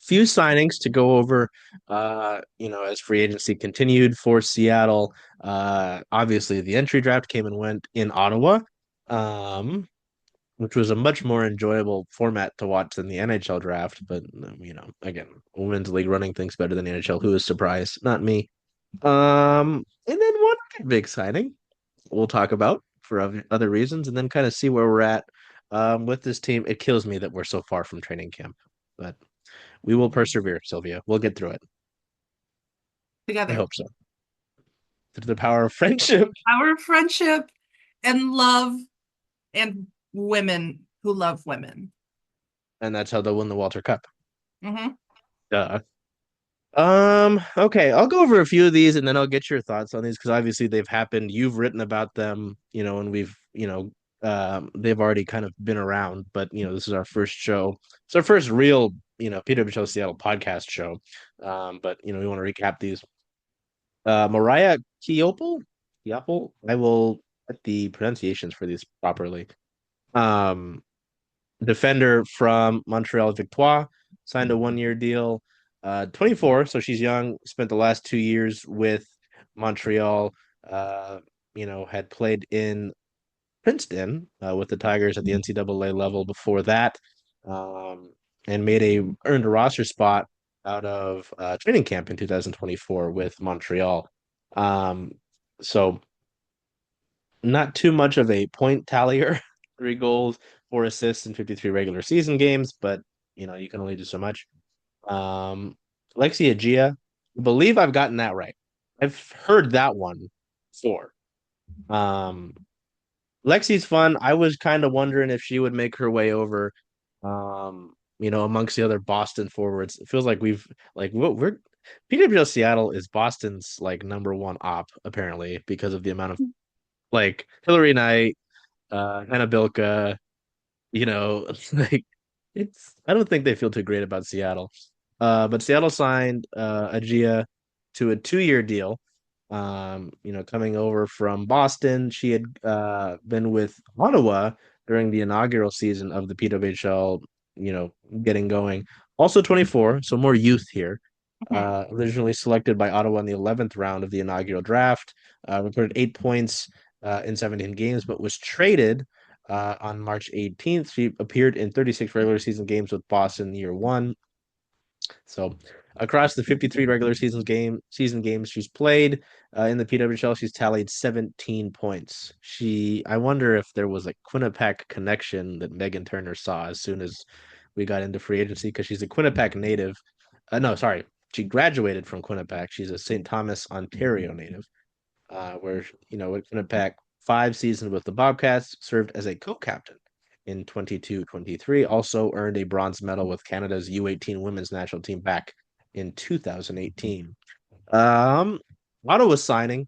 few signings to go over, as free agency continued for Seattle. Obviously, the entry draft came and went in Ottawa, um, which was a much more enjoyable format to watch than the NHL draft. But, again, women's league running things better than the NHL. Who is surprised? Not me. And then one big signing we'll talk about for other reasons, and then kind of see where we're at with this team. It kills me that we're so far from training camp, but we will persevere, Sylvia. We'll get through it. I Together. hope so. Through the power of friendship, Our friendship and love and women who love women. and that's how they'll win the Walter Cup. Hmm. Duh. Okay, I'll go over a few of these and then I'll get your thoughts on these because obviously they've happened. You've written about them, and they've already kind of been around, but this is our first show. It's our first real, PWHL Seattle podcast show. But we want to recap these. Mariah Kiopel. I will get the pronunciations for these properly. Um, Defender from Montreal Victoire signed a 1 year deal. 24, so she's young. Spent the last 2 years with Montreal. Uh, had played in Princeton with the Tigers at the NCAA level before that, um, and earned a roster spot out of training camp in 2024 with Montreal. Um, so not too much of a point tallier, 3 goals, 4 assists in 53 regular season games, but you can only do so much. Um, Lexia Gia, I believe I've gotten that right. I've heard that one before. Um, Lexi's fun. I was kind of wondering if she would make her way over, amongst the other Boston forwards. It feels like we're PWL Seattle is Boston's like number one op apparently because of the amount of like Hillary Knight, Hannah Bilka, like I don't think they feel too great about Seattle. But Seattle signed Agia to a 2 year deal. Coming over from Boston, she had been with Ottawa during the inaugural season of the PWHL, getting going. Also 24, so more youth here. Originally selected by Ottawa in the 11th round of the inaugural draft, recorded 8 points in 17 games, but was traded on March 18th. She appeared in 36 regular season games with Boston year one. So across the 53 regular season games she's played in the PWHL, she's tallied 17 points. I wonder if there was a Quinnipiac connection that Megan Turner saw as soon as we got into free agency because she's a Quinnipiac native. No, sorry, she graduated from Quinnipiac. She's a St. Thomas, Ontario native, where at Quinnipiac 5 seasons with the Bobcats, served as a co-captain in 22-23. Also earned a bronze medal with Canada's U18 women's national team back in 2018. Um, Ottawa signing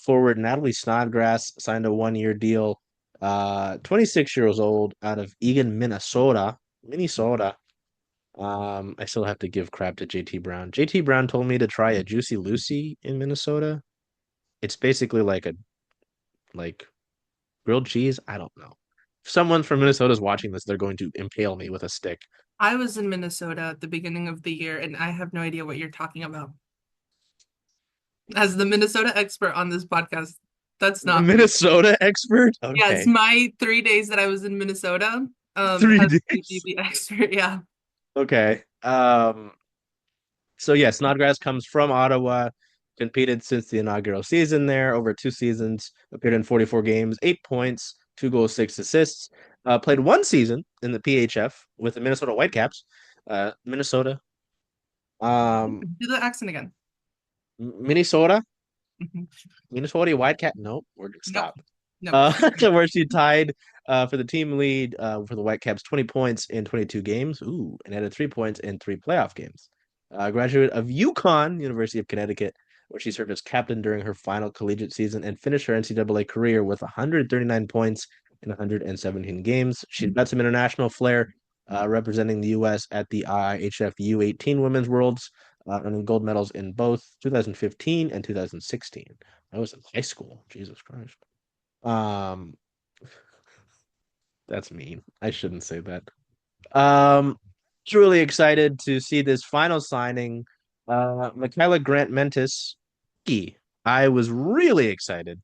forward Natalie Snodgrass signed a 1 year deal. 26 years old out of Eagan, Minnesota. Minnesota. I still have to give crap to JT Brown. JT Brown told me to try a Juicy Lucy in Minnesota. It's basically like grilled cheese. I don't know. If someone from Minnesota is watching this, they're going to impale me with a stick. I was in Minnesota at the beginning of the year, and I have no idea what you're talking about. As the Minnesota expert on this podcast, that's The not me. Minnesota expert? Yes, Okay. my 3 days that I was in Minnesota, Three has made me days. the expert. Yeah. Okay. So yeah, Snodgrass comes from Ottawa, competed since the inaugural season there, over 2 seasons, appeared in 44 games, 8 points, 2 goals, 6 assists. Played 1 season in the PHF with the Minnesota Whitecaps. Minnesota. Do the accent again. Minnesota. Mhm. Minnesota Whitecap. Nope, we're gonna Nope. stop. Nope. Where she tied for the team lead for the Whitecaps, 20 points in 22 games. Ooh, and added 3 points in 3 playoff games. Graduate of UConn, University of Connecticut, where she served as captain during her final collegiate season and finished her NCAA career with 139 points in 117 games. She's got some international flair, representing the U.S. at the IHF U18 Women's Worlds, earning gold medals in both 2015 and 2016. I was in high school. Jesus Christ. Um, that's mean. I shouldn't say that. Um, truly excited to see this final signing, Michaela Grant Mentis. I was really excited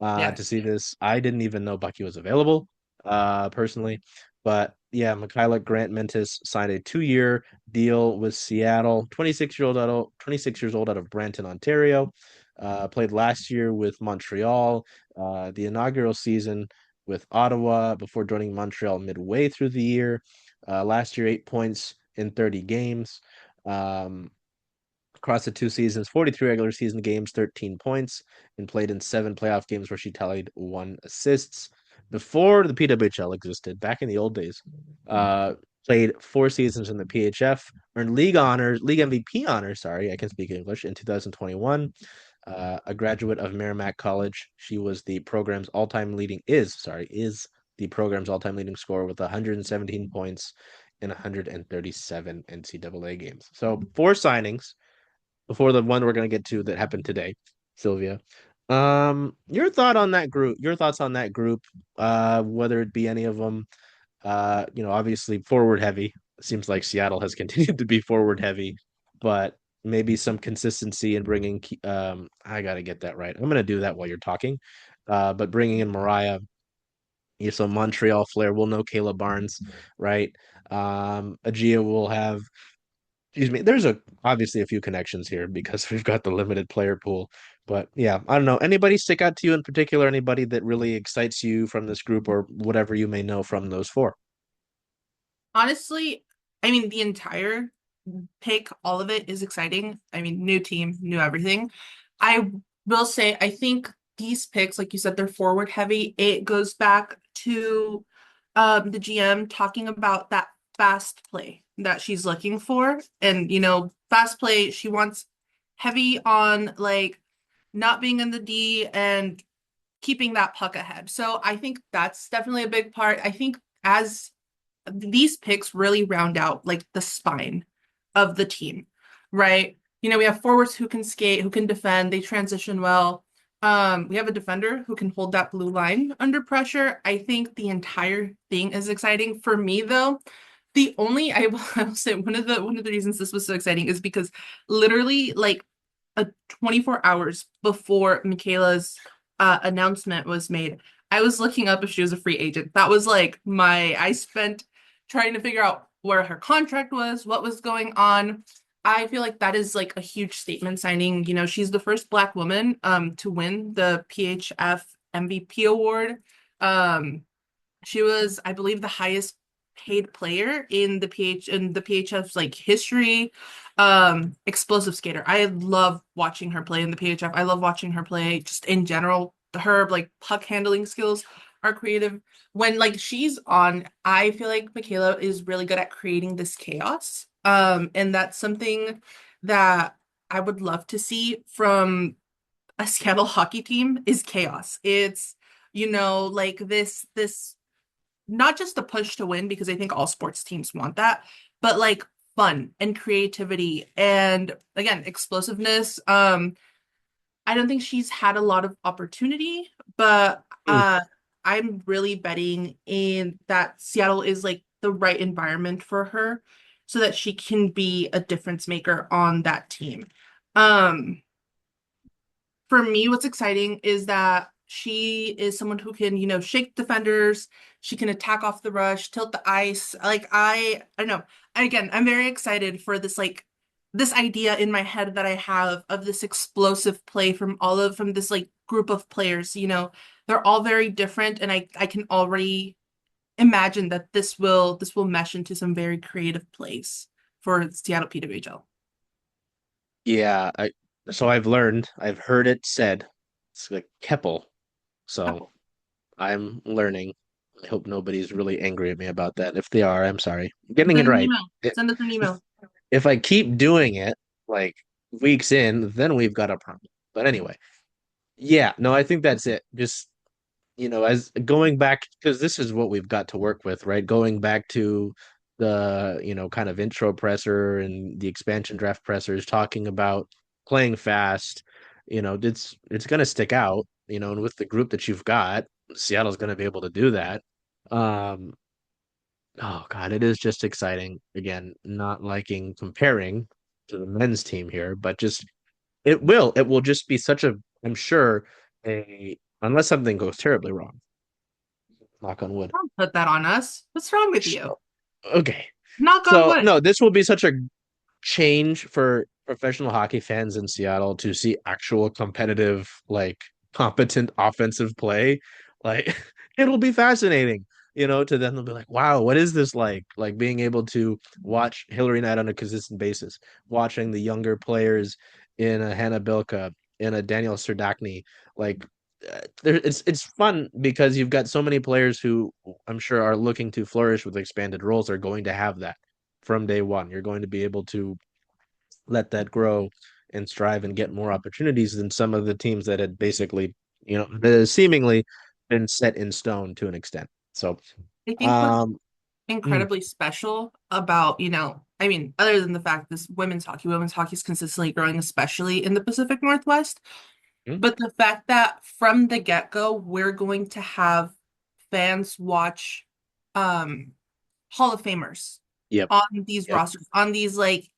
to Yes. see this. I didn't even know Bucky was available, personally. But yeah, Michaela Grant Mentis signed a 2-year deal with Seattle. 26 years old out of Brampton, Ontario. Played last year with Montreal, the inaugural season with Ottawa before joining Montreal midway through the year. Last year, 8 points in 30 games. Um, Across the 2 seasons, 43 regular season games, 13 points, and played in 7 playoff games where she tallied 1 assists. Before the PWHL existed, back in the old days, uh, played 4 seasons in the PHF, earned league MVP honors, sorry, I can speak English, in 2021. A graduate of Merrimack College. She was the program's all-time leading, is the program's all-time leading scorer with 117 points in 137 NCAA games. So 4 signings before the one we're going to get to that happened today, Silvia. Your thoughts on that group, whether it be any of them, obviously forward heavy. It seems like Seattle has continued to be forward heavy, but maybe some consistency in bringing, I got to get that right. I'm going to do that while you're talking. But bringing in Mariah, so Montreal Flair, we'll know Kayla Barnes, right? Agia will have, excuse me, there's obviously a few connections here because we've got the limited player pool. But yeah, I don't know. Anybody stick out to you in particular? Anybody that really excites you from this group or whatever you may know from those four? Honestly, I mean, the entire pick, all of it is exciting. I mean, new team, new everything. I will say, I think these picks, like you said, they're forward heavy. It goes back to the GM talking about that fast play that she's looking for. And, fast play, she wants heavy on like not being in the D and keeping that puck ahead. So I think that's definitely a big part. I think as these picks really round out like the spine of the team, right? We have forwards who can skate, who can defend, they transition well. We have a defender who can hold that blue line under pressure. I think the entire thing is exciting. For me, though, the only I will say one of the reasons this was so exciting is because literally like 24 hours before Michaela's announcement was made, I was looking up if she was a free agent. That was like I spent trying to figure out where her contract was, what was going on. I feel like that is like a huge statement signing. She's the first Black woman to win the PHF MVP award. Um, she was, I believe, the highest paid player in the PHF's like history. Explosive skater. I love watching her play in the PHF. I love watching her play just in general. Her like puck handling skills are creative. When like she's on, I feel like Michaela is really good at creating this chaos. And that's something that I would love to see from a Seattle hockey team is chaos. It's like this not just a push to win because I think all sports teams want that, but like fun and creativity and again, explosiveness. I don't think she's had a lot of opportunity, but Mm. I'm really betting in that Seattle is like the right environment for her so that she can be a difference maker on that team. Um, for me, what's exciting is that she is someone who can, shake defenders. She can attack off the rush, tilt the ice. Like I don't know. Again, I'm very excited for this idea in my head that I have of this explosive play from this like group of players. They're all very different, and I can already imagine that this will mesh into some very creative plays for Seattle PWHL. Yeah, I've heard it said. It's like Keppel. So I'm learning. I hope nobody's really angry at me about that. If they are, I'm sorry. Getting it Send an right. email. Send us an email. If I keep doing it like weeks in, then we've got a problem. But anyway, yeah, no, I think that's it. Just, as going back, because this is what we've got to work with, right? Going back to the, kind of intro presser and the expansion draft pressers talking about playing fast, it's going to stick out, and with the group that you've got, Seattle's going to be able to do that. Um, Oh God, it is just exciting. Again, not liking comparing to the men's team here, but just it will just be such a, I'm sure, a unless something goes terribly wrong, knock on wood. Don't put that on us. What's wrong with you? Okay. Knock on So wood. no, this will be such a change for professional hockey fans in Seattle to see actual competitive, like competent offensive play. Like it'll be fascinating, to them. They'll be like, wow, what is this like? Like being able to watch Hillary Knight on a consistent basis, watching the younger players in a Hannah Bilka, in a Daniel Serdachny, like it's fun because you've got so many players who I'm sure are looking to flourish with expanded roles are going to have that from day one. You're going to be able to let that grow and strive and get more opportunities than some of the teams that had basically, seemingly been set in stone to an extent. So, I think what's um, mm, incredibly special about, I mean, other than the fact this women's hockey is consistently growing, especially in the Pacific Northwest, mm, but the fact that from the get-go, we're going to have fans watch um Hall of Famers yep, on these yep, rosters, on these like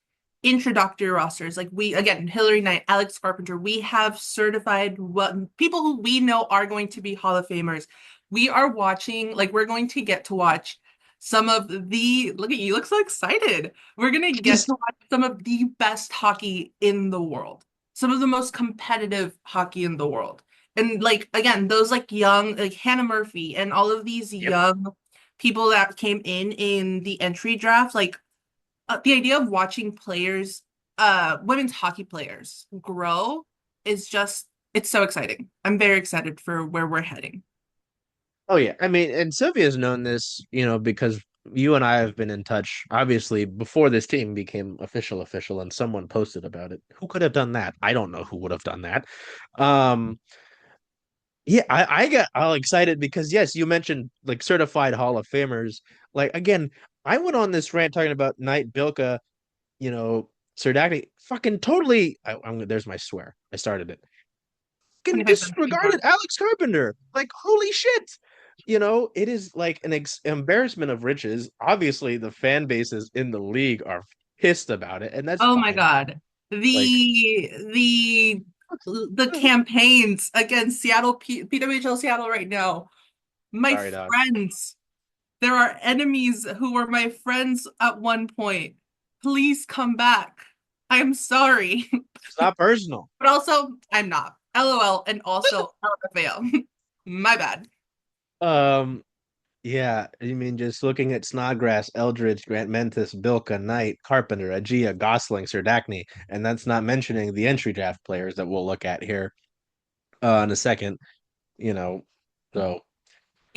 introductory rosters. Like we again, Hillary Knight, Alex Carpenter, we have certified what people who we know are going to be Hall of Famers. We are watching, like we're going to get to watch some of the look at you, look so excited. We're gonna get just to watch some of the best hockey in the world, some of the most competitive hockey in the world. And like again, those like young, like Hannah Murphy and all of these yep. young people that came in the entry draft, like the idea of watching players, women's hockey players grow is just, it's so exciting. I'm very excited for where we're heading. Oh yeah, I mean, and Sylvia's known this, because you and I have been in touch, obviously, before this team became official, and someone posted about it. Who could have done that? I don't know who would have done that. Um, Yeah, I got all excited because yes, you mentioned like certified Hall of Famers. Like again, I went on this rant talking about Knight Bilka, you know, Serdachny, fucking totally. There's my swear. I started it. Fucking 25 cents keep going. disregarded Alex Carpenter. Like holy shit. It is like an embarrassment of riches. Obviously, the fan bases in the league are pissed about it, and that's Oh my fine. God. Like, The campaigns against PWHL Seattle right now. My sorry, dog. friends, there are enemies who were my friends at one point. Please come back. I'm sorry. It's not personal. But also, I'm not. LOL and also LFAO. My bad. Um, Yeah, I mean, just looking at Snodgrass, Eldridge, Grant Mentis, Bilka, Knight, Carpenter, Agia, Gosling, Serdachny, and that's not mentioning the entry draft players that we'll look at here in a second. You know, so